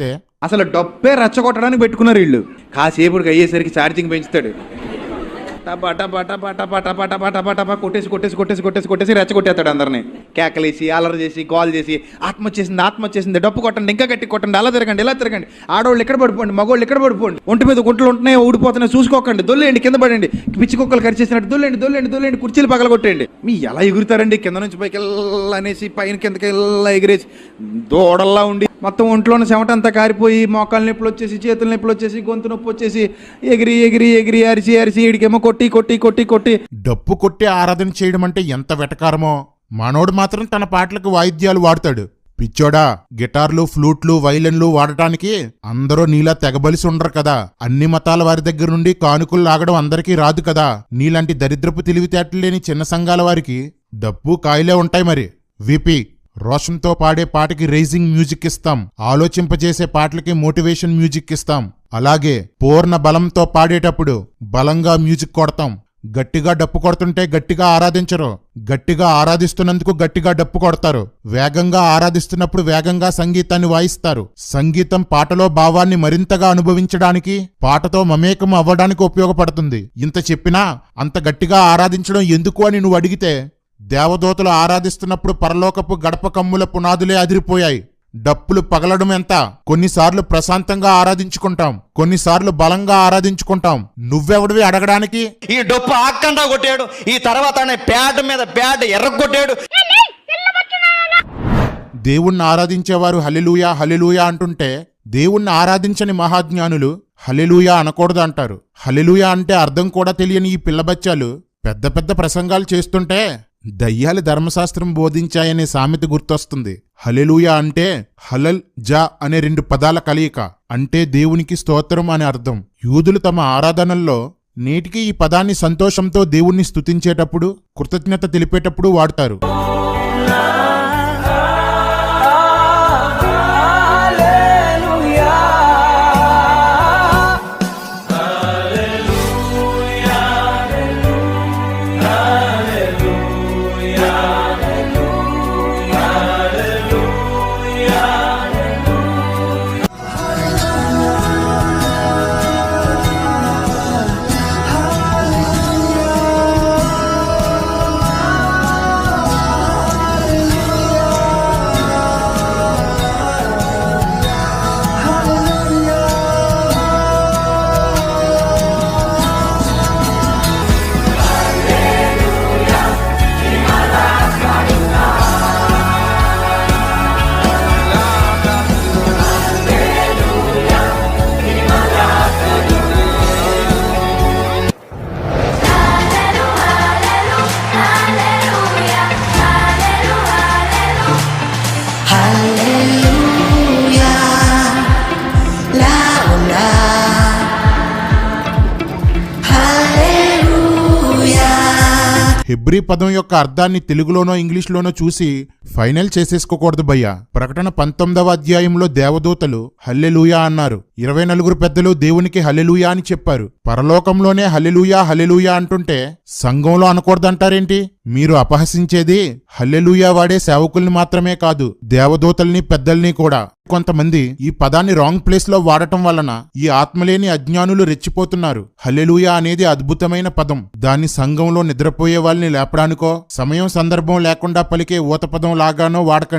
చెప్తే అసలు డబ్బే రెచ్చగొట్టడానికి పెట్టుకున్నారు వీళ్ళు. కాసేపుడికి అయ్యేసరికి ఛార్జింగ్ పెంచుతాడు. టపా టపా టపా టపా టపా టపా టపా టపా కొట్టేసి రెచ్చగొట్టేస్తాడు అందరినీ. కేకలేసి అలర్ చేసి కాల్ చేసి ఆత్మ వచ్చేసింది డప్పు కొట్టండి, ఇంకా గట్టి కొట్టండి, అలా తిరగండి ఇలా తిరగండి, ఆడవాళ్ళు ఇక్కడ పడిపోండి, మగవాళ్ళు ఇక్కడ పడిపోండి, ఒంటి మీద గుంటలు ఉంటున్నాయి ఊడిపోతున్నాయి చూసుకోకండి, దొల్లేండి కింద పడండి, పిచ్చి కుక్కలు కరిచేసినట్టు దొల్లేండి కుర్చీలు పగలగొట్టేయండి. మీ ఎలా ఎగురుతారండి కింద నుంచి పైకి అనేసి పైన కిందకి ఎలా ఎగిరేసి దూడల్లా ఉండి మొత్తం ఒంట్లోని చెమట అంతా కారిపోయి మోకాళ్ళ నొప్పులు వచ్చేసి చేతుల నొప్పులు వచ్చేసి గొంతు నొప్పి వచ్చేసి ఎగిరి అరిచి ఇడికేమో కొట్టి డప్పు కొట్టి ఆరాధన చేయడం అంటే ఎంత వెటకారమో. మనోడు మాత్రం తన పాటలకు వాయిద్యాలు వాడతాడు. పిచ్చోడా, గిటార్లు ఫ్లూట్లు వైలన్లు వాడటానికి అందరూ నీలా తెగబలిసి ఉండరు కదా. అన్ని మతాల వారి దగ్గర నుండి కానుకలు లాగడం అందరికీ రాదు కదా. నీలాంటి దరిద్రపు తెలివితేటలు లేని చిన్న సంఘాల వారికి డప్పు కాయలే ఉంటాయి. మరి విపి రోషన్తో పాడే పాటకి రైజింగ్ మ్యూజిక్ ఇస్తాం, ఆలోచింపజేసే పాటలకి మోటివేషన్ మ్యూజిక్ ఇస్తాం. అలాగే పూర్ణ బలంతో పాడేటప్పుడు బలంగా మ్యూజిక్ కొడతాం. గట్టిగా డప్పు కొడుతుంటే గట్టిగా ఆరాధించరు, గట్టిగా ఆరాధిస్తున్నందుకు గట్టిగా డప్పు కొడతారు. వేగంగా ఆరాధిస్తున్నప్పుడు వేగంగా సంగీతాన్ని వాయిస్తారు. సంగీతం పాటలో భావాన్ని మరింతగా అనుభవించడానికి, పాటతో మమేకం అవ్వడానికి ఉపయోగపడుతుంది. ఇంత చెప్పినా అంత గట్టిగా ఆరాధించడం ఎందుకు అని నువ్వు అడిగితే, దేవదూతలు ఆరాధిస్తున్నప్పుడు పరలోకపు గడప కమ్ముల పునాదులే అదిరిపోయాయి. డప్పులు పగలడం ఎంత? కొన్నిసార్లు ప్రశాంతంగా ఆరాధించుకుంటాం, కొన్నిసార్లు బలంగా ఆరాధించుకుంటాం. నువ్వెవడివి అడగడానికి? ఈ డప్పు ఆక్కండా కొట్టాడు, ఈ తర్వాత ప్యాడ్ మీద ప్యాడ్ ఎర్రగొట్టాడు. దేవుణ్ణి ఆరాధించేవారు హల్లెలూయా హల్లెలూయా అంటుంటే, దేవుణ్ణి ఆరాధించని మహాజ్ఞానులు హల్లెలూయా అనకూడదు అంటారు. హల్లెలూయా అంటే అర్థం కూడా తెలియని ఈ పిల్లబచ్చాలు పెద్ద పెద్ద ప్రసంగాలు చేస్తుంటే దయ్యాలు ధర్మశాస్త్రం బోధించాయనే సామెత గుర్తొస్తుంది. హల్లెలూయా అంటే హలల్ జా అనే 2 పదాల కలయిక. అంటే దేవునికి స్తోత్రం అని అర్థం. యూదులు తమ ఆరాధనల్లో నేటికి ఈ పదాన్ని సంతోషంతో దేవుణ్ణి స్తుతించేటప్పుడు, కృతజ్ఞత తెలిపేటప్పుడు వాడతారు. హెబ్రీ పదం యొక్క అర్థాన్ని తెలుగులోనో ఇంగ్లీష్లోనో చూసి ఫైనల్ చేసేసుకోకూడదు భయ్యా. ప్రకటన 19వ అధ్యాయంలో దేవదూతలు హల్లెలూయా అన్నారు. 24 పెద్దలు దేవునికి హల్లెలూయా అని చెప్పారు. పరలోకంలోనే హల్లెలూయా హల్లెలూయా అంటుంటే సంఘంలో అనకూడదంటారేంటి? మీరు అపహసించేది హల్లెలూయా వాడే సేవకుల్ని మాత్రమే కాదు, దేవదూతల్ని పెద్దల్ని కూడా. కొంతమంది ఈ పదాన్ని రాంగ్ ప్లేస్ లో వాడటం వలన ఈ ఆత్మలేని అజ్ఞానులు రెచ్చిపోతున్నారు. హల్లెలూయా అనేది అద్భుతమైన పదం. దాన్ని సంఘంలో నిద్రపోయే వాళ్ళని లేపడానికో, సమయం సందర్భం లేకుండా పలికే ఊత పదం లాగానో వాడకండి.